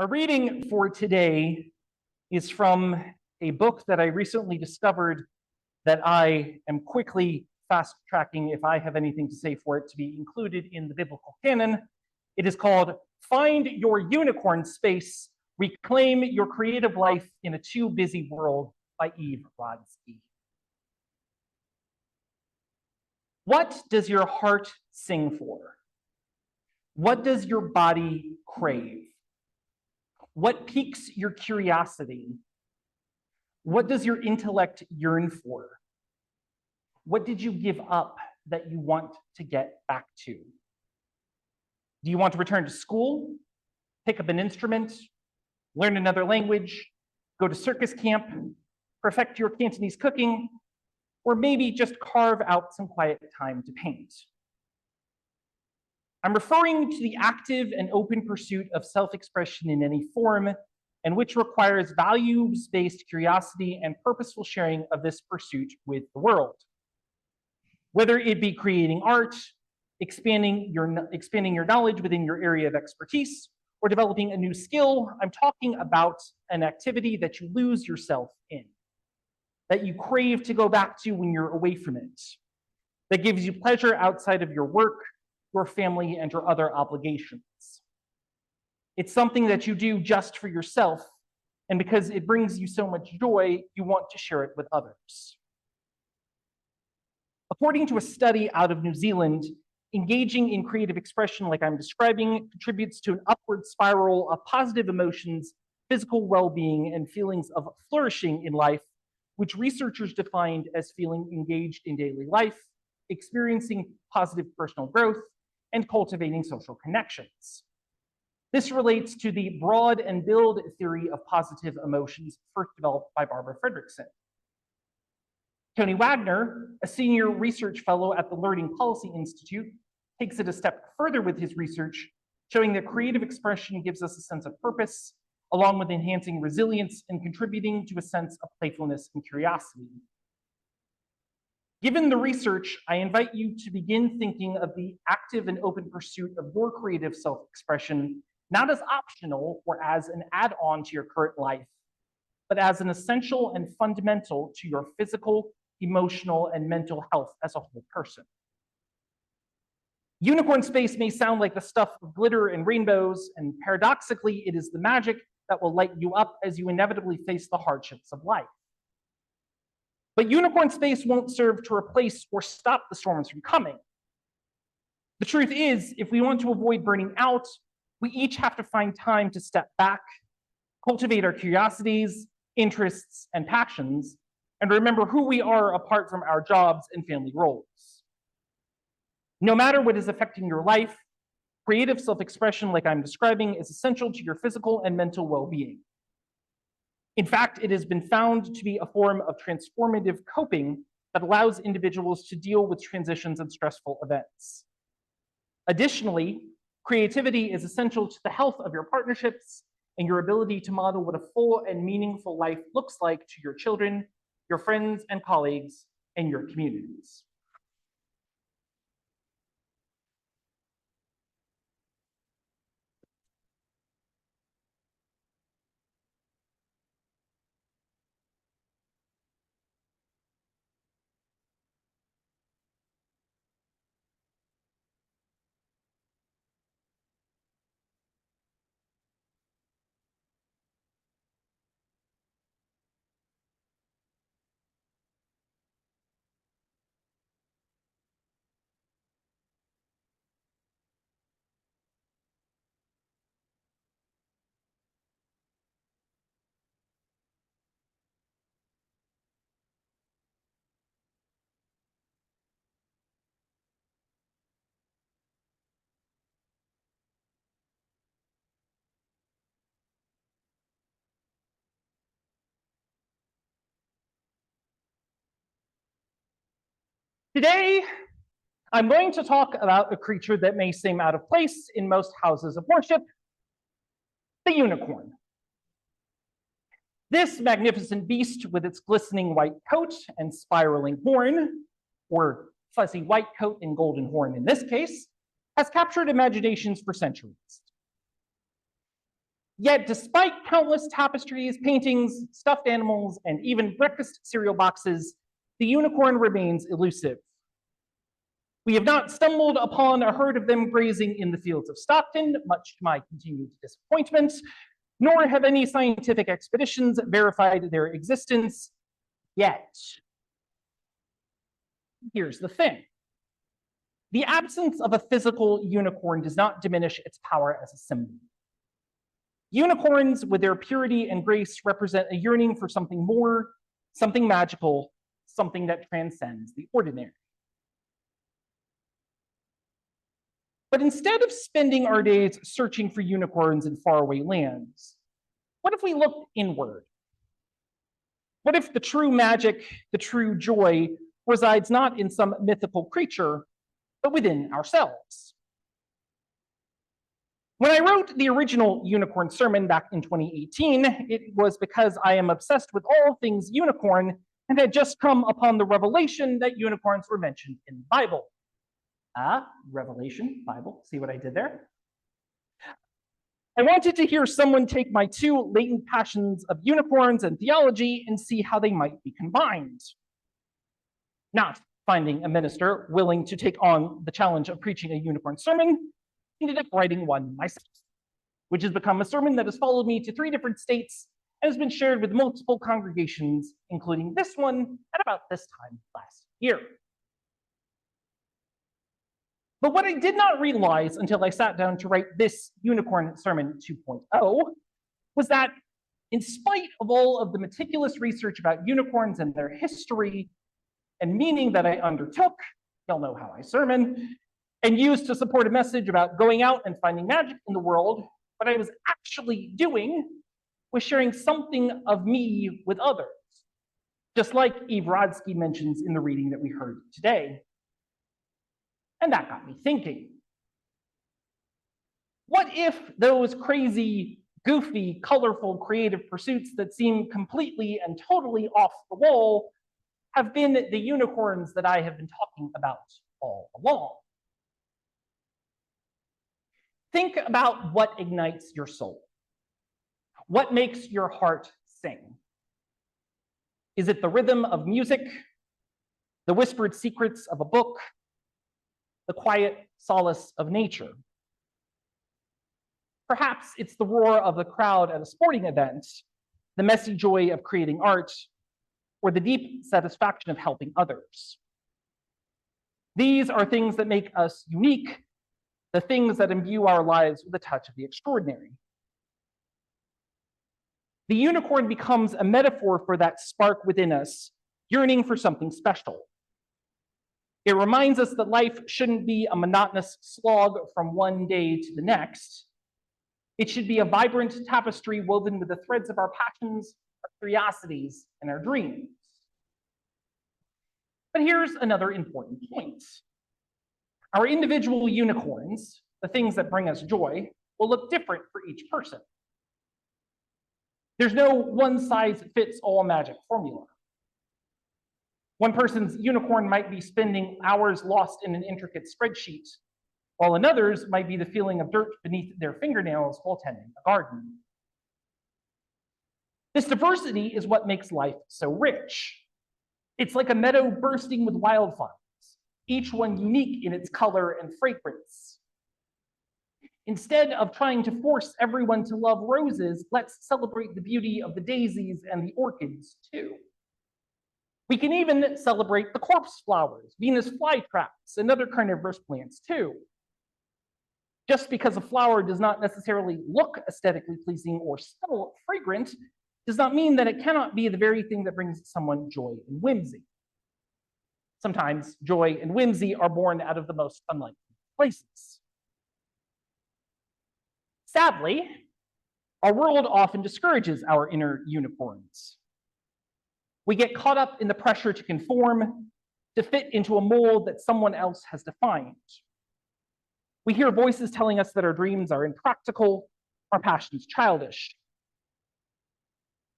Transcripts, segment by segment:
Our reading for today is from a book that I recently discovered that I am quickly fast tracking, if I have anything to say for it, to be included in the biblical canon. It is called Find Your Unicorn Space, Reclaim Your Creative Life in a Too Busy World by Eve Rodsky. What does your heart sing for? What does your body crave? What piques your curiosity? What does your intellect yearn for? What did you give up that you want to get back to? Do you want to return to school, pick up an instrument, learn another language, go to circus camp, perfect your Cantonese cooking, or maybe just carve out some quiet time to paint? I'm referring to the active and open pursuit of self-expression in any form, and which requires values-based curiosity and purposeful sharing of this pursuit with the world. Whether it be creating art, expanding your knowledge within your area of expertise, or developing a new skill, I'm talking about an activity that you lose yourself in, that you crave to go back to when you're away from it, that gives you pleasure outside of your work, your family, and your other obligations. It's something that you do just for yourself, and because it brings you so much joy, you want to share it with others. According to a study out of New Zealand, engaging in creative expression like I'm describing contributes to an upward spiral of positive emotions, physical well-being, and feelings of flourishing in life, which researchers defined as feeling engaged in daily life, experiencing positive personal growth, and cultivating social connections. This relates to the broad and build theory of positive emotions first developed by Barbara Fredrickson. Tony Wagner, a senior research fellow at the Learning Policy Institute, takes it a step further with his research, showing that creative expression gives us a sense of purpose, along with enhancing resilience and contributing to a sense of playfulness and curiosity. Given the research, I invite you to begin thinking of the active and open pursuit of your creative self-expression, not as optional or as an add-on to your current life, but as an essential and fundamental to your physical, emotional, and mental health as a whole person. Unicorn space may sound like the stuff of glitter and rainbows, and paradoxically, it is the magic that will light you up as you inevitably face the hardships of life. But unicorn space won't serve to replace or stop the storms from coming. The truth is, if we want to avoid burning out, we each have to find time to step back, cultivate our curiosities, interests, and passions, and remember who we are apart from our jobs and family roles. No matter what is affecting your life, creative self-expression like I'm describing is essential to your physical and mental well-being. In fact, it has been found to be a form of transformative coping that allows individuals to deal with transitions and stressful events. Additionally, creativity is essential to the health of your partnerships and your ability to model what a full and meaningful life looks like to your children, your friends and colleagues, and your communities. Today, I'm going to talk about a creature that may seem out of place in most houses of worship, the unicorn. This magnificent beast with its glistening white coat and spiraling horn, or fuzzy white coat and golden horn in this case, has captured imaginations for centuries. Yet, despite countless tapestries, paintings, stuffed animals, and even breakfast cereal boxes, the unicorn remains elusive. We have not stumbled upon a herd of them grazing in the fields of Stockton, much to my continued disappointment, nor have any scientific expeditions verified their existence yet. Here's the thing. The absence of a physical unicorn does not diminish its power as a symbol. Unicorns, with their purity and grace, represent a yearning for something more, something magical, something that transcends the ordinary. But instead of spending our days searching for unicorns in faraway lands, what if we looked inward? What if the true magic, the true joy, resides not in some mythical creature, but within ourselves? When I wrote the original unicorn sermon back in 2018, it was because I am obsessed with all things unicorn and had just come upon the revelation that unicorns were mentioned in the Bible. Revelation, Bible, see what I did there? I wanted to hear someone take my two latent passions of unicorns and theology and see how they might be combined. Not finding a minister willing to take on the challenge of preaching a unicorn sermon, ended up writing one myself, which has become a sermon that has followed me to 3 different states and has been shared with multiple congregations, including this one at about this time last year. But what I did not realize until I sat down to write this Unicorn Sermon 2.0 was that in spite of all of the meticulous research about unicorns and their history and meaning that I undertook, y'all know how I sermon, and used to support a message about going out and finding magic in the world, what I was actually doing was sharing something of me with others, just like Eve Rodsky mentions in the reading that we heard today. And that got me thinking. What if those crazy, goofy, colorful, creative pursuits that seem completely and totally off the wall have been the unicorns that I have been talking about all along? Think about what ignites your soul. What makes your heart sing? Is it the rhythm of music, the whispered secrets of a book, the quiet solace of nature? Perhaps it's the roar of the crowd at a sporting event, the messy joy of creating art, or the deep satisfaction of helping others. These are things that make us unique, the things that imbue our lives with a touch of the extraordinary. The unicorn becomes a metaphor for that spark within us, yearning for something special. It reminds us that life shouldn't be a monotonous slog from one day to the next. It should be a vibrant tapestry woven with the threads of our passions, our curiosities, and our dreams. But here's another important point. Our individual unicorns, the things that bring us joy, will look different for each person. There's no one-size-fits-all magic formula. One person's unicorn might be spending hours lost in an intricate spreadsheet, while another's might be the feeling of dirt beneath their fingernails while tending a garden. This diversity is what makes life so rich. It's like a meadow bursting with wildflowers, each one unique in its color and fragrance. Instead of trying to force everyone to love roses, let's celebrate the beauty of the daisies and the orchids too. We can even celebrate the corpse flowers, Venus flytraps, and other carnivorous plants too. Just because a flower does not necessarily look aesthetically pleasing or smell fragrant does not mean that it cannot be the very thing that brings someone joy and whimsy. Sometimes joy and whimsy are born out of the most unlikely places. Sadly, our world often discourages our inner unicorns. We get caught up in the pressure to conform, to fit into a mold that someone else has defined. We hear voices telling us that our dreams are impractical, our passions childish.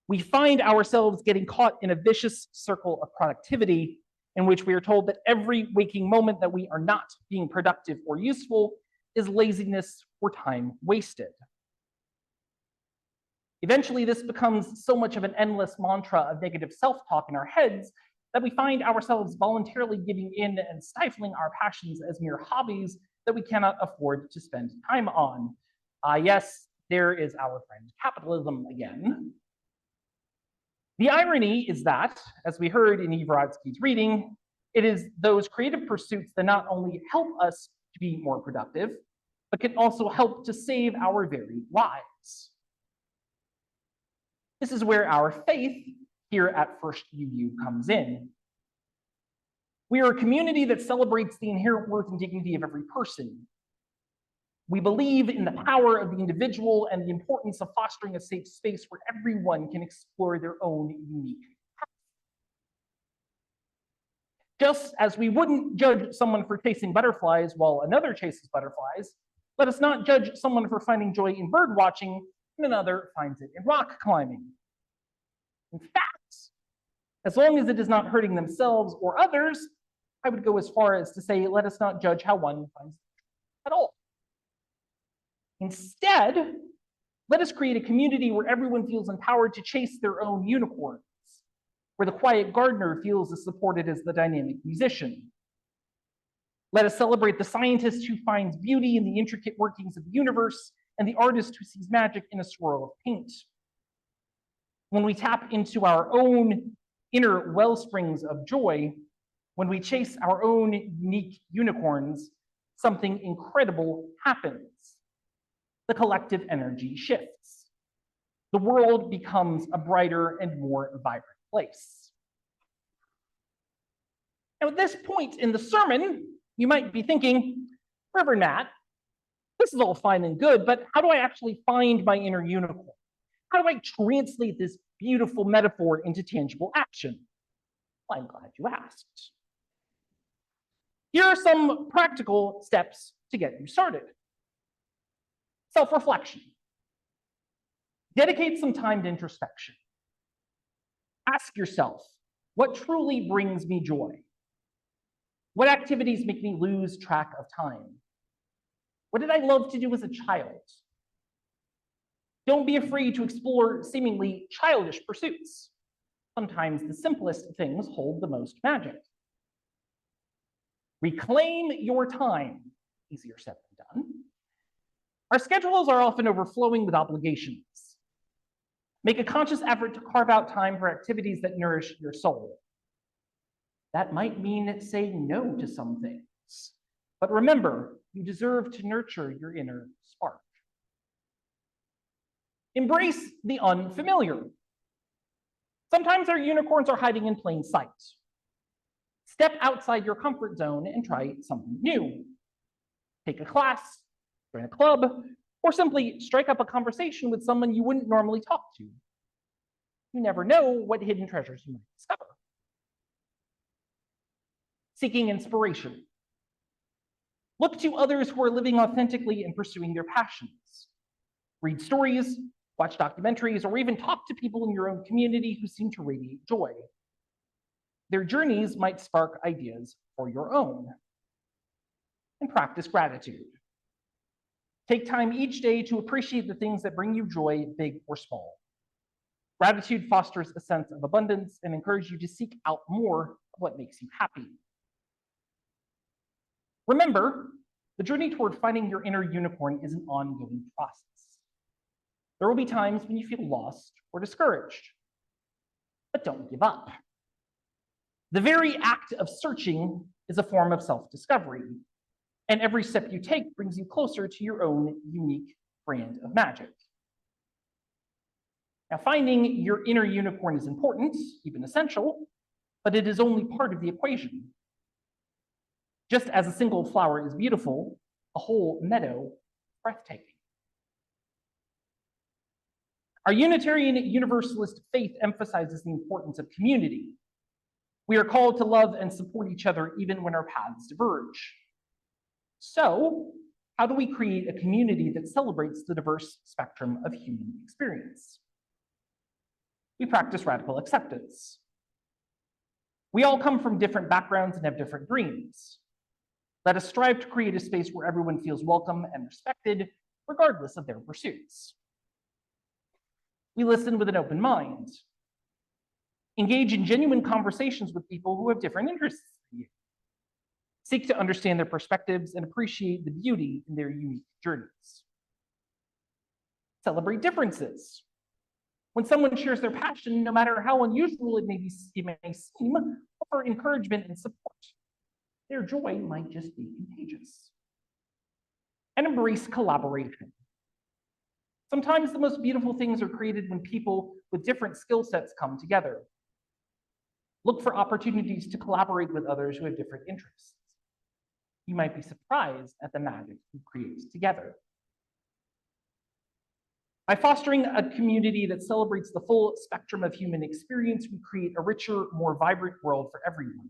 We find ourselves getting caught in a vicious circle of productivity in which we are told that every waking moment that we are not being productive or useful is laziness or time wasted. Eventually, this becomes so much of an endless mantra of negative self-talk in our heads that we find ourselves voluntarily giving in and stifling our passions as mere hobbies that we cannot afford to spend time on. Yes, there is our friend capitalism again. The irony is that, as we heard in Evrodsky's reading, it is those creative pursuits that not only help us to be more productive, but can also help to save our very lives. This is where our faith here at First UU comes in. We are a community that celebrates the inherent worth and dignity of every person. We believe in the power of the individual and the importance of fostering a safe space where everyone can explore their own unique path. Just as we wouldn't judge someone for chasing butterflies while another chases butterflies, let us not judge someone for finding joy in bird watching and another finds it in rock climbing. In fact, as long as it is not hurting themselves or others, I would go as far as to say, let us not judge how one finds it at all. Instead, let us create a community where everyone feels empowered to chase their own unicorns, where the quiet gardener feels as supported as the dynamic musician. Let us celebrate the scientist who finds beauty in the intricate workings of the universe and the artist who sees magic in a swirl of paint. When we tap into our own inner wellsprings of joy, when we chase our own unique unicorns, something incredible happens. The collective energy shifts. The world becomes a brighter and more vibrant place. Now, at this point in the sermon, you might be thinking, Reverend Matt, this is all fine and good, but how do I actually find my inner unicorn? How do I translate this beautiful metaphor into tangible action? Well, I'm glad you asked. Here are some practical steps to get you started. Self-reflection. Dedicate some time to introspection. Ask yourself, what truly brings me joy? What activities make me lose track of time? What did I love to do as a child? Don't be afraid to explore seemingly childish pursuits. Sometimes the simplest things hold the most magic. Reclaim your time. Easier said than done. Our schedules are often overflowing with obligations. Make a conscious effort to carve out time for activities that nourish your soul. That might mean saying no to some things. But remember, you deserve to nurture your inner spark. Embrace the unfamiliar. Sometimes our unicorns are hiding in plain sight. Step outside your comfort zone and try something new. Take a class, join a club, or simply strike up a conversation with someone you wouldn't normally talk to. You never know what hidden treasures you might discover. Seeking inspiration. Look to others who are living authentically and pursuing their passions. Read stories, watch documentaries, or even talk to people in your own community who seem to radiate joy. Their journeys might spark ideas for your own. And practice gratitude. Take time each day to appreciate the things that bring you joy, big or small. Gratitude fosters a sense of abundance and encourages you to seek out more of what makes you happy. Remember, the journey toward finding your inner unicorn is an ongoing process. There will be times when you feel lost or discouraged, but don't give up. The very act of searching is a form of self-discovery, and every step you take brings you closer to your own unique brand of magic. Now, finding your inner unicorn is important, even essential, but it is only part of the equation. Just as a single flower is beautiful, a whole meadow is breathtaking. Our Unitarian Universalist faith emphasizes the importance of community. We are called to love and support each other even when our paths diverge. So, how do we create a community that celebrates the diverse spectrum of human experience? We practice radical acceptance. We all come from different backgrounds and have different dreams. Let us strive to create a space where everyone feels welcome and respected, regardless of their pursuits. We listen with an open mind. Engage in genuine conversations with people who have different interests than you. Seek to understand their perspectives and appreciate the beauty in their unique journeys. Celebrate differences. When someone shares their passion, no matter how unusual it may seem, offer encouragement and support. Their joy might just be contagious. And embrace collaboration. Sometimes the most beautiful things are created when people with different skill sets come together. Look for opportunities to collaborate with others who have different interests. You might be surprised at the magic you create together. By fostering a community that celebrates the full spectrum of human experience, we create a richer, more vibrant world for everyone.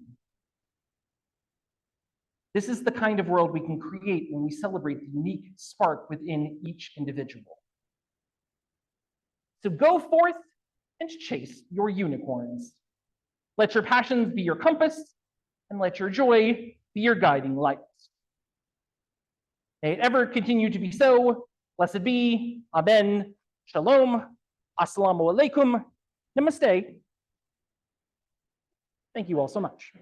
This is the kind of world we can create when we celebrate the unique spark within each individual. So go forth and chase your unicorns. Let your passions be your compass, and let your joy be your guiding light. May it ever continue to be so. Blessed be. Amen. Shalom. Assalamu alaikum. Namaste. Thank you all so much.